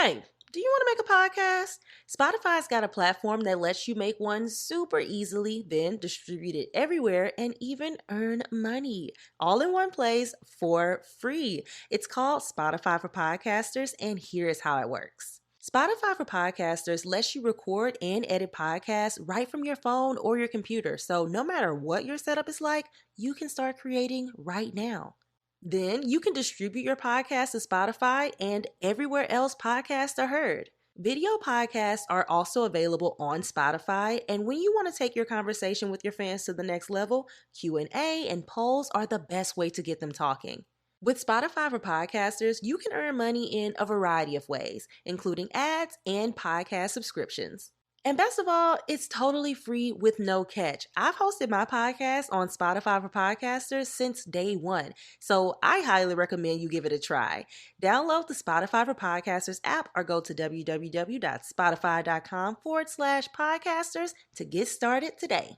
Hey, do you want to make a podcast? Spotify's got a platform that lets you make one super easily, then distribute it everywhere and even earn money all in one place for free. It's called Spotify for Podcasters, and here's how it works. Spotify for Podcasters lets you record and edit podcasts right from your phone or your computer. So no matter what your setup is like, you can start creating right now. Then you can distribute your podcast to Spotify and everywhere else podcasts are heard. Video podcasts are also available on Spotify, and when you want to take your conversation with your fans to the next level, Q&A and polls are the best way to get them talking. With Spotify for Podcasters, you can earn money in a variety of ways, including ads and podcast subscriptions. And best of all, it's totally free with no catch. I've hosted my podcast on Spotify for Podcasters since day one, so I highly recommend you give it a try. Download the Spotify for Podcasters app or go to www.spotify.com/podcasters to get started today.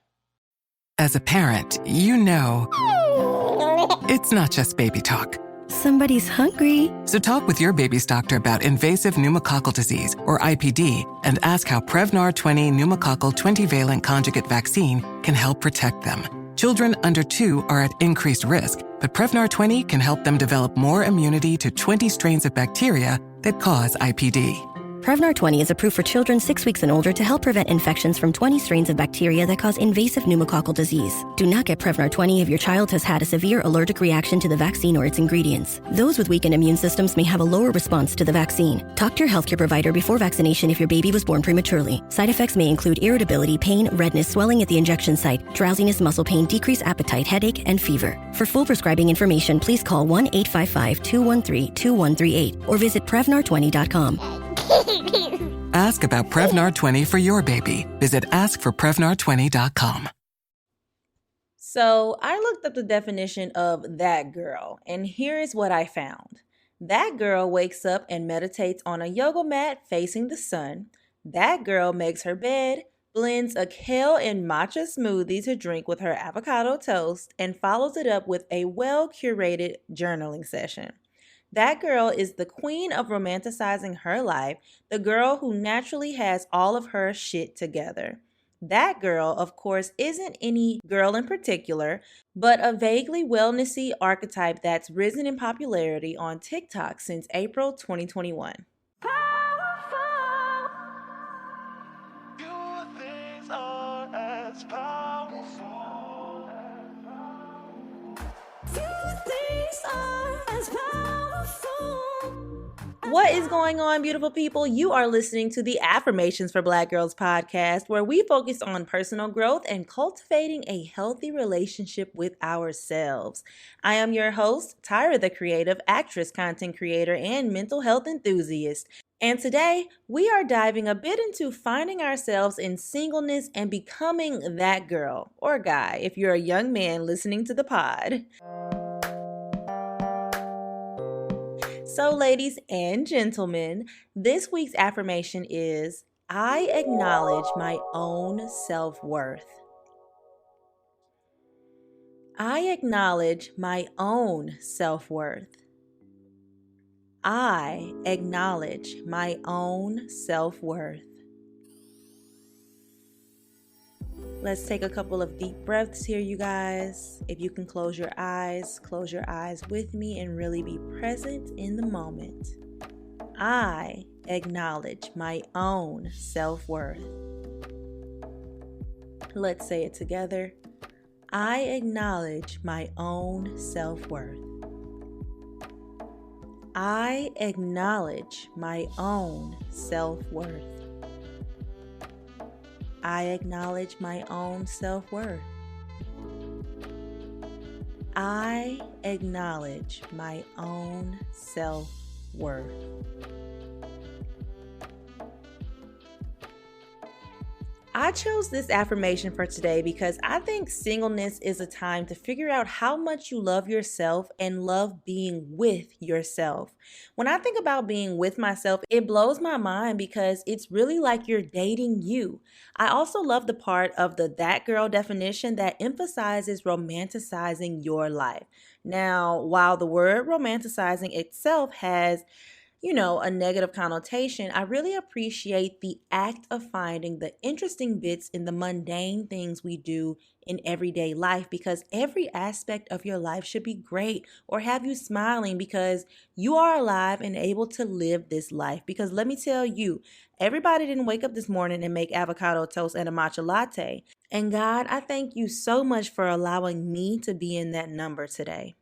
As a parent, you know it's not just baby talk. Somebody's hungry. So talk with your baby's doctor about invasive pneumococcal disease, or IPD, and ask how Prevnar 20 pneumococcal 20-valent conjugate vaccine can help protect them. Children under 2 are at increased risk, but Prevnar 20 can help them develop more immunity to 20 strains of bacteria that cause IPD. Prevnar 20 is approved for children 6 weeks and older to help prevent infections from 20 strains of bacteria that cause invasive pneumococcal disease. Do not get Prevnar 20 if your child has had a severe allergic reaction to the vaccine or its ingredients. Those with weakened immune systems may have a lower response to the vaccine. Talk to your healthcare provider before vaccination if your baby was born prematurely. Side effects may include irritability, pain, redness, swelling at the injection site, drowsiness, muscle pain, decreased appetite, headache, and fever. For full prescribing information, please call 1-855-213-2138 or visit Prevnar20.com. Ask about Prevnar 20 for your baby. Visit askforprevnar20.com. So I looked up the definition of that girl, and here is what I found. That girl wakes up and meditates on a yoga mat facing the sun. That girl makes her bed, blends a kale and matcha smoothie to drink with her avocado toast, and follows it up with a well-curated journaling session. That girl is the queen of romanticizing her life, the girl who naturally has all of her shit together. That girl, of course, isn't any girl in particular, but a vaguely wellnessy archetype that's risen in popularity on TikTok since April 2021. Powerful. Your things are as powerful. Your things are as powerful. What is going on, beautiful people? You are listening to the Affirmations for Black Girls podcast, where we focus on personal growth and cultivating a healthy relationship with ourselves. I am your host, Tyra, the creative actress, content creator, and mental health enthusiast. And today, we are diving a bit into finding ourselves in singleness and becoming that girl or guy if you're a young man listening to the pod. So, ladies and gentlemen, this week's affirmation is, I acknowledge my own self-worth. I acknowledge my own self-worth. I acknowledge my own self-worth. Let's take a couple of deep breaths here, you guys. If you can close your eyes with me and really be present in the moment. I acknowledge my own self-worth. Let's say it together. I acknowledge my own self-worth. I acknowledge my own self-worth. I acknowledge my own self-worth. I acknowledge my own self-worth. I chose this affirmation for today because I think singleness is a time to figure out how much you love yourself and love being with yourself. When I think about being with myself, it blows my mind because it's really like you're dating you. I also love the part of the that girl definition that emphasizes romanticizing your life. Now, while the word romanticizing itself has a negative connotation, I really appreciate the act of finding the interesting bits in the mundane things we do in everyday life, because every aspect of your life should be great or have you smiling because you are alive and able to live this life. Because let me tell you, everybody didn't wake up this morning and make avocado toast and a matcha latte. And God, I thank you so much for allowing me to be in that number today.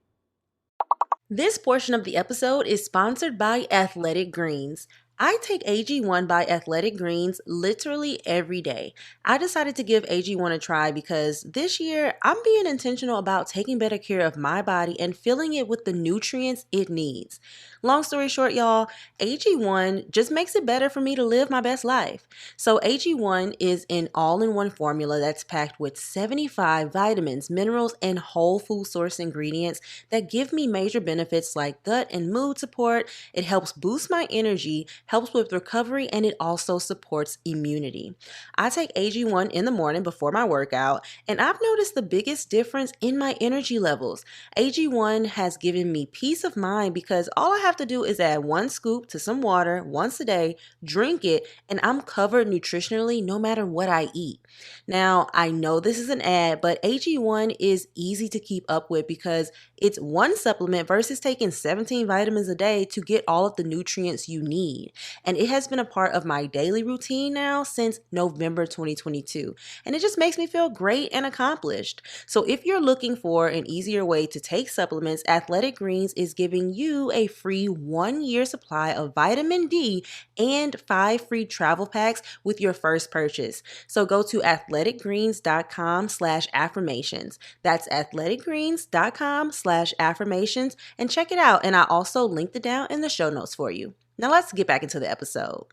This portion of the episode is sponsored by Athletic Greens. I take AG1 by Athletic Greens literally every day. I decided to give AG1 a try because this year I'm being intentional about taking better care of my body and filling it with the nutrients it needs. Long story short, y'all, AG1 just makes it better for me to live my best life. So AG1 is an all-in-one formula that's packed with 75 vitamins, minerals, and whole food source ingredients that give me major benefits like gut and mood support. It helps boost my energy, helps with recovery, and it also supports immunity. I take AG1 in the morning before my workout, and I've noticed the biggest difference in my energy levels. AG1 has given me peace of mind because all I have to do is add 1 scoop to some water once a day, drink it, and I'm covered nutritionally no matter what I eat. Now, I know this is an ad, but AG1 is easy to keep up with because it's one supplement versus taking 17 vitamins a day to get all of the nutrients you need. And it has been a part of my daily routine now since November 2022. And it just makes me feel great and accomplished. So if you're looking for an easier way to take supplements, Athletic Greens is giving you a free 1-year supply of vitamin D and 5 free travel packs with your first purchase. So go to athleticgreens.com/affirmations. That's athleticgreens.com/affirmations and check it out. And I also linked it down in the show notes for you. Now let's get back into the episode.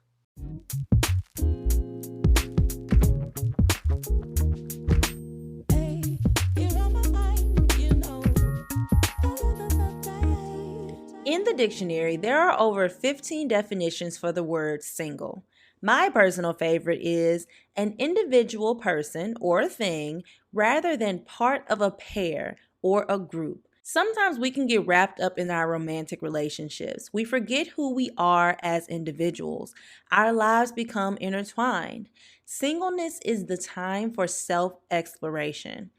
In the dictionary, there are over 15 definitions for the word single. My personal favorite is an individual person or thing rather than part of a pair or a group. Sometimes we can get wrapped up in our romantic relationships. We forget who we are as individuals. Our lives become intertwined. Singleness is the time for self-exploration.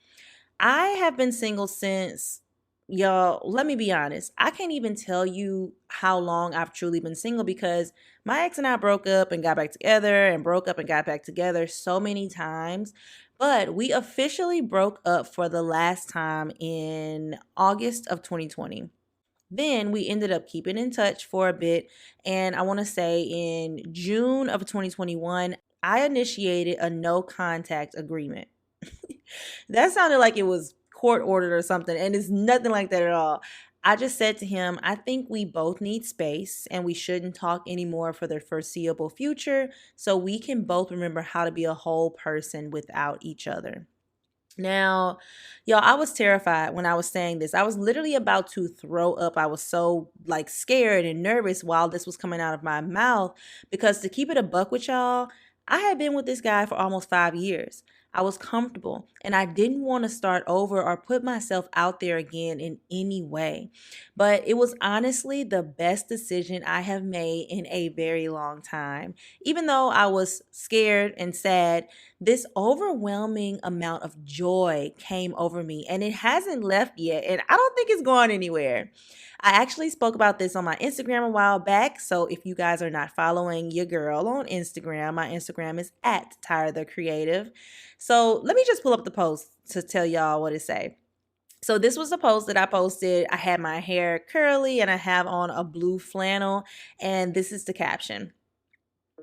I have been single since, y'all, let me be honest. I can't even tell you how long I've truly been single because my ex and I broke up and got back together and broke up and got back together so many times. But we officially broke up for the last time in August of 2020. Then we ended up keeping in touch for a bit. And I want to say in June of 2021, I initiated a no contact agreement. That sounded like it was court ordered or something, and it's nothing like that at all. I just said to him, I think we both need space and we shouldn't talk anymore for the foreseeable future so we can both remember how to be a whole person without each other. Now, y'all, I was terrified when I was saying this. I was literally about to throw up. I was so scared and nervous while this was coming out of my mouth because, to keep it a buck with y'all, I had been with this guy for almost 5 years. I was comfortable and I didn't want to start over or put myself out there again in any way. But it was honestly the best decision I have made in a very long time. Even though I was scared and sad, this overwhelming amount of joy came over me and it hasn't left yet. And I don't think it's going anywhere. I actually spoke about this on my Instagram a while back. So if you guys are not following your girl on Instagram, my Instagram is at Tyra the Creative. So let me just pull up the post to tell y'all what it say. So this was the post that I posted. I had my hair curly and I have on a blue flannel. And this is the caption.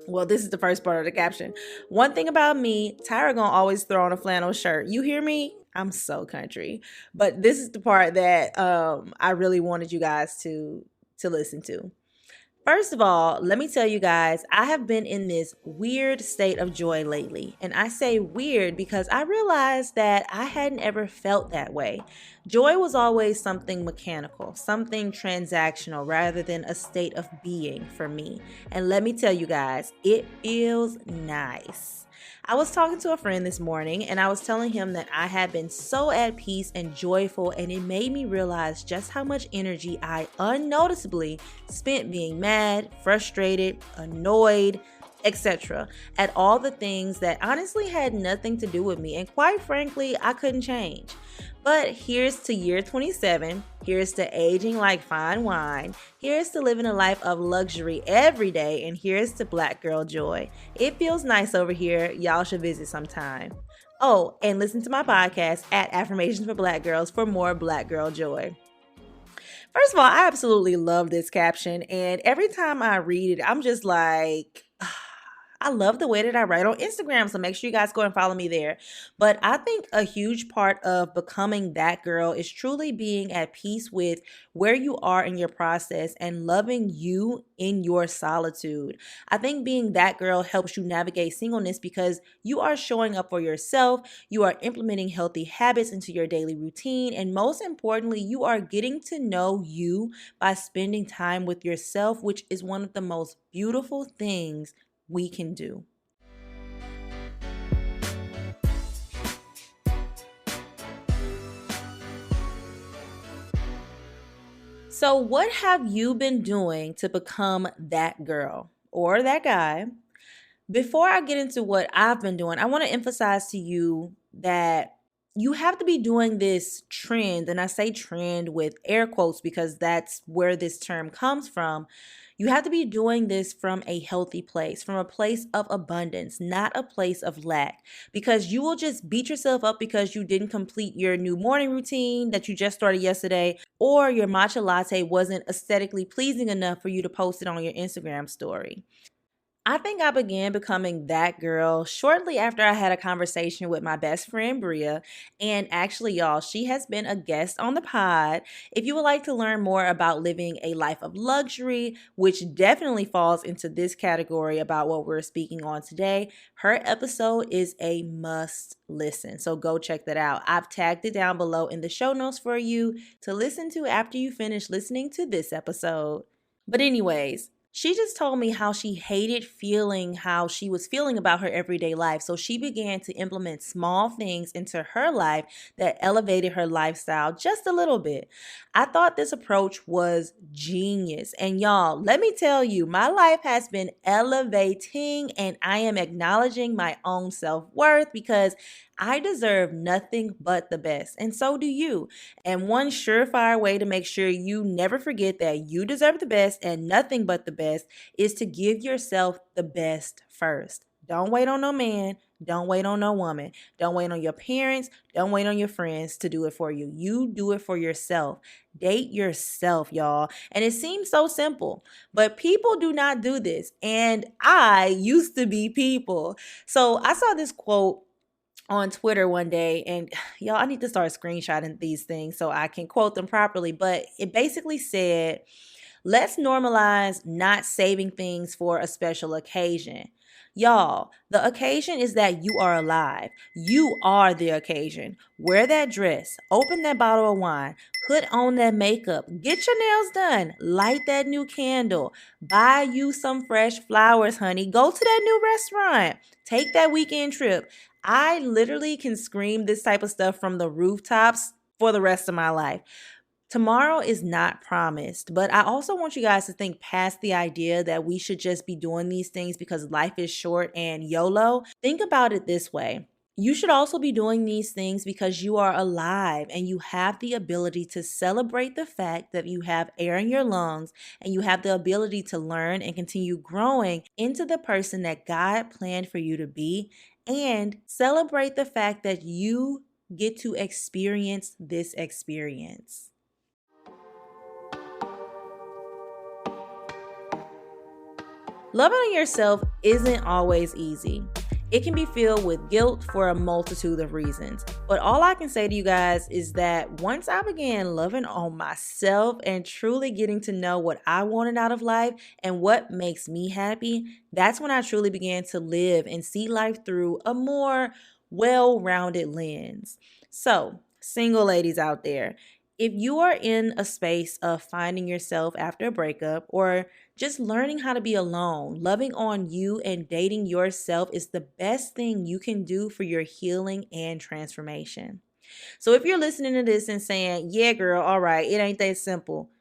Well, this is the first part of the caption. One thing about me, Tyra gonna always throw on a flannel shirt. You hear me? I'm so country. But this is the part that I really wanted you guys to listen to. First of all, let me tell you guys, I have been in this weird state of joy lately. And I say weird because I realized that I hadn't ever felt that way. Joy was always something mechanical, something transactional rather than a state of being for me. And let me tell you guys, it feels nice. I was talking to a friend this morning and I was telling him that I had been so at peace and joyful, and it made me realize just how much energy I unnoticeably spent being mad, frustrated, annoyed, etc., at all the things that honestly had nothing to do with me, and quite frankly, I couldn't change. But here's to year 27, here's to aging like fine wine, here's to living a life of luxury every day, and here's to Black girl joy. It feels nice over here. Y'all should visit sometime. Oh, and listen to my podcast at Affirmations for Black Girls for more Black girl joy. First of all, I absolutely love this caption, and every time I read it, I'm just like, I love the way that I write on Instagram, so make sure you guys go and follow me there. But I think a huge part of becoming that girl is truly being at peace with where you are in your process and loving you in your solitude. I think being that girl helps you navigate singleness because you are showing up for yourself, you are implementing healthy habits into your daily routine, and most importantly, you are getting to know you by spending time with yourself, which is one of the most beautiful things we can do. So, what have you been doing to become that girl or that guy? Before I get into what I've been doing, I want to emphasize to you that you have to be doing this trend, and I say trend with air quotes because that's where this term comes from. You have to be doing this from a healthy place, from a place of abundance, not a place of lack, because you will just beat yourself up because you didn't complete your new morning routine that you just started yesterday, or your matcha latte wasn't aesthetically pleasing enough for you to post it on your Instagram story. I think I began becoming that girl shortly after I had a conversation with my best friend Bria. And actually, y'all, she has been a guest on the pod. If you would like to learn more about living a life of luxury, which definitely falls into this category about what we're speaking on today, her episode is a must listen. So go check that out. I've tagged it down below in the show notes for you to listen to after you finish listening to this episode. But anyways, she just told me how she hated feeling how she was feeling about her everyday life. So she began to implement small things into her life that elevated her lifestyle just a little bit. I thought this approach was genius. And y'all, let me tell you, my life has been elevating, and I am acknowledging my own self-worth because I deserve nothing but the best. And so do you. And one surefire way to make sure you never forget that you deserve the best and nothing but the best is to give yourself the best first. Don't wait on no man. Don't wait on no woman. Don't wait on your parents. Don't wait on your friends to do it for you. You do it for yourself. Date yourself, y'all. And it seems so simple, but people do not do this. And I used to be people. So I saw this quote on Twitter one day, and y'all, I need to start screenshotting these things so I can quote them properly, but it basically said, let's normalize not saving things for a special occasion. Y'all, the occasion is that you are alive. You are the occasion. Wear that dress, open that bottle of wine, put on that makeup, get your nails done, light that new candle, buy you some fresh flowers, honey, go to that new restaurant, take that weekend trip. I literally can scream this type of stuff from the rooftops for the rest of my life. Tomorrow is not promised, but I also want you guys to think past the idea that we should just be doing these things because life is short and YOLO. Think about it this way. You should also be doing these things because you are alive and you have the ability to celebrate the fact that you have air in your lungs and you have the ability to learn and continue growing into the person that God planned for you to be, and celebrate the fact that you get to experience this experience. Loving on yourself isn't always easy. It can be filled with guilt for a multitude of reasons. But all I can say to you guys is that once I began loving on myself and truly getting to know what I wanted out of life and what makes me happy, that's when I truly began to live and see life through a more well-rounded lens. So, single ladies out there, if you are in a space of finding yourself after a breakup or just learning how to be alone, loving on you and dating yourself is the best thing you can do for your healing and transformation. So if you're listening to this and saying, yeah, girl, all right, it ain't that simple.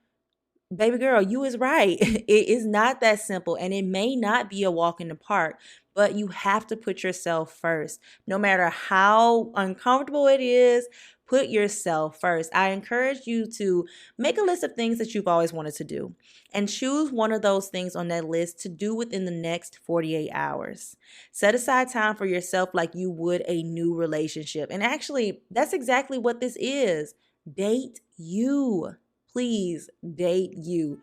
Baby girl, you is right. It is not that simple and it may not be a walk in the park, but you have to put yourself first. No matter how uncomfortable it is, put yourself first. I encourage you to make a list of things that you've always wanted to do and choose one of those things on that list to do within the next 48 hours. Set aside time for yourself like you would a new relationship. And actually, that's exactly what this is. Date you. Please date you.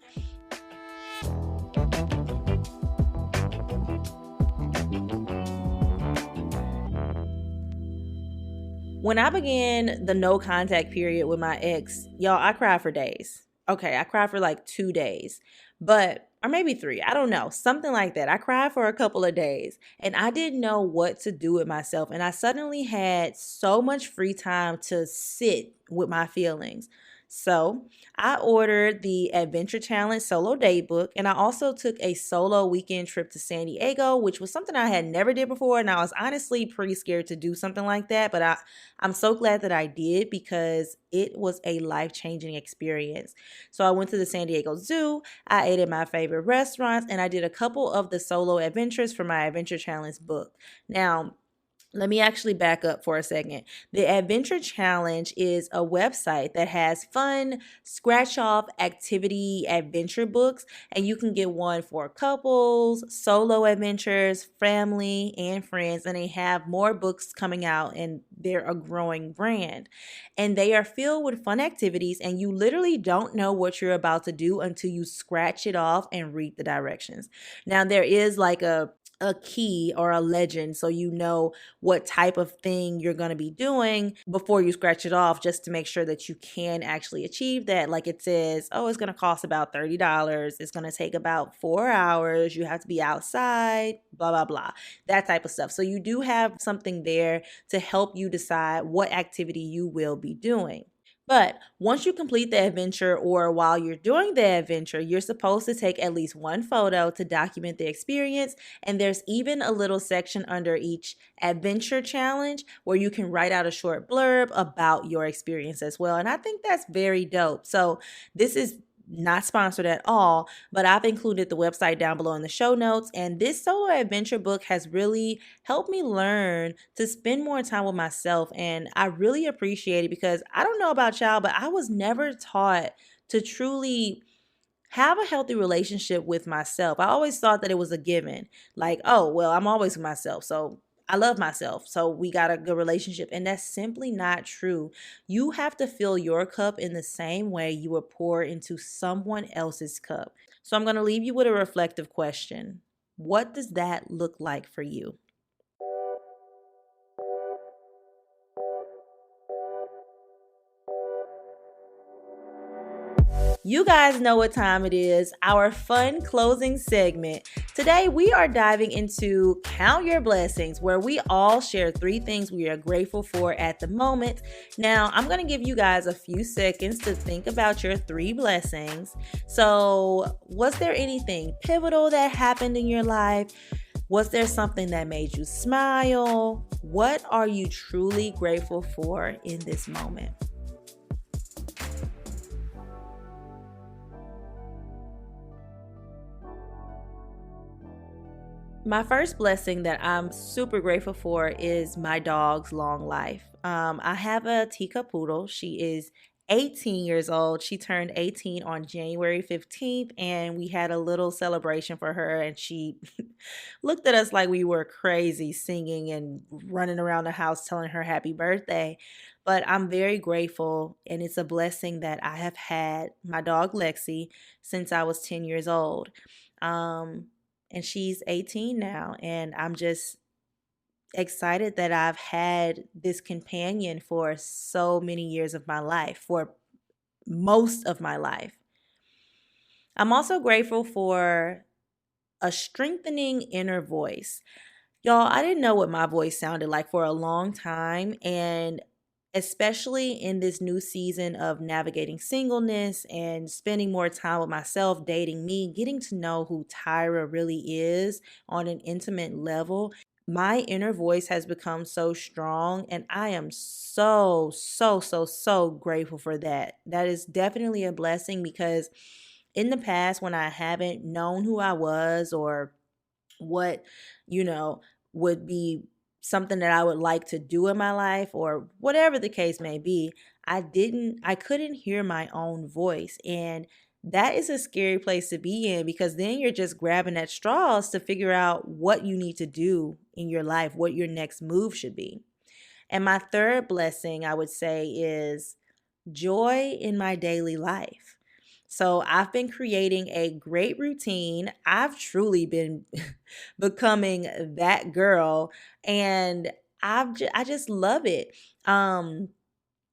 When I began the no contact period with my ex, y'all, I cried for days. Okay, I cried for like 2 days, or maybe 3. I don't know, something like that. I cried for a couple of days and I didn't know what to do with myself. And I suddenly had so much free time to sit with my feelings. So I ordered the Adventure Challenge solo date book, and I also took a solo weekend trip to San Diego, which was something I had never did before, and I was honestly pretty scared to do something like that, but I'm so glad that I did because it was a life-changing experience. So I went to the San Diego Zoo, I ate at my favorite restaurants, and I did a couple of the solo adventures for my Adventure Challenge book. Now, let me actually back up for a second. The Adventure Challenge is a website that has fun, scratch off activity adventure books, and you can get one for couples, solo adventures, family, and friends. And they have more books coming out, and they're a growing brand. And they are filled with fun activities, and you literally don't know what you're about to do until you scratch it off and read the directions. Now, there is like a key or a legend so you know what type of thing you're going to be doing before you scratch it off, just to make sure that you can actually achieve that. Like it says, oh, it's going to cost about $30. It's going to take about 4 hours. You have to be outside, blah, blah, blah, that type of stuff. So you do have something there to help you decide what activity you will be doing. But once you complete the adventure or while you're doing the adventure, you're supposed to take at least one photo to document the experience. And there's even a little section under each adventure challenge where you can write out a short blurb about your experience as well. And I think that's very dope. So this is not sponsored at all, but I've included the website down below in the show notes. And this solo adventure book has really helped me learn to spend more time with myself. And I really appreciate it because I don't know about y'all, but I was never taught to truly have a healthy relationship with myself. I always thought that it was a given. Like, oh, well, I'm always with myself. So I love myself, so we got a good relationship. And that's simply not true. You have to fill your cup in the same way you would pour into someone else's cup. So I'm going to leave you with a reflective question. What does that look like for you? You guys know what time it is, our fun closing segment. Today, we are diving into Count Your Blessings, where we all share 3 things we are grateful for at the moment. Now, I'm going to give you guys a few seconds to think about your 3 blessings. So, was there anything pivotal that happened in your life? Was there something that made you smile? What are you truly grateful for in this moment? My first blessing that I'm super grateful for is my dog's long life. I have a teacup poodle. She is 18 years old. She turned 18 on January 15th, and we had a little celebration for her, and she looked at us like we were crazy, singing and running around the house telling her happy birthday. But I'm very grateful, and it's a blessing that I have had my dog Lexi since I was 10 years old. Um, and she's 18 now, and I'm just excited that I've had this companion for so many years of my life, for most of my life. I'm also grateful for a strengthening inner voice. Y'all, I didn't know what my voice sounded like for a long time, and especially in this new season of navigating singleness and spending more time with myself, dating me, getting to know who Tyra really is on an intimate level. My inner voice has become so strong, and I am so grateful for that. That is definitely a blessing because in the past, when I haven't known who I was or what, you know, would be something that I would like to do in my life or whatever the case may be, I couldn't hear my own voice. And that is a scary place to be in because then you're just grabbing at straws to figure out what you need to do in your life, what your next move should be. And my third blessing, I would say, is joy in my daily life. So I've been creating a great routine. I've truly been becoming that girl, and I just love it. Um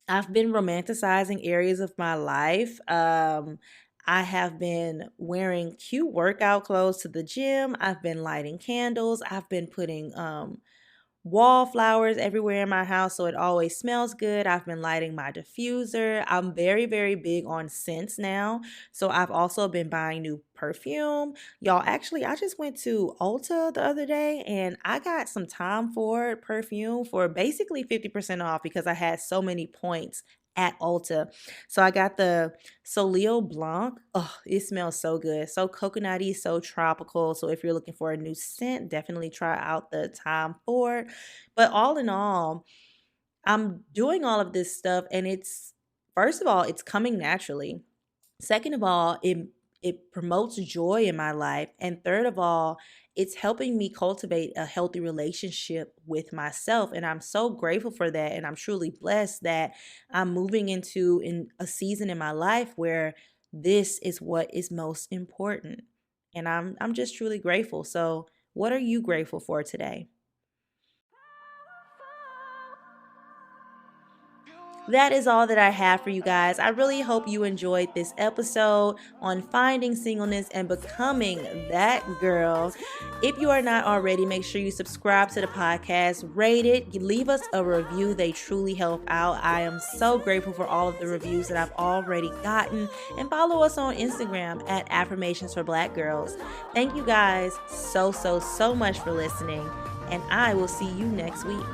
I've been romanticizing areas of my life. I have been wearing cute workout clothes to the gym. I've been lighting candles. I've been putting wallflowers everywhere in my house so it always smells good. I've been lighting my diffuser. I'm very big on scents now. So I've also been buying new perfume. Y'all, actually, I just went to Ulta the other day and I got some Tom Ford perfume for basically 50% off because I had so many points at Ulta. So I got the Soleil Blanc. Oh, it smells so good. So coconutty, so tropical. So if you're looking for a new scent, definitely try out the Tom Ford. But all in all, I'm doing all of this stuff and it's first of all, it's coming naturally. Second of all, it promotes joy in my life. And third of all, it's helping me cultivate a healthy relationship with myself. And I'm so grateful for that. And I'm truly blessed that I'm moving into in a season in my life where this is what is most important. And I'm just truly grateful. So what are you grateful for today? That is all that I have for you guys. I really hope you enjoyed this episode on finding singleness and becoming that girl. If you are not already, make sure you subscribe to the podcast, rate it, leave us a review. They truly help out. I am so grateful for all of the reviews that I've already gotten. And follow us on Instagram at Affirmations for Black Girls. Thank you guys so much for listening. And I will see you next week.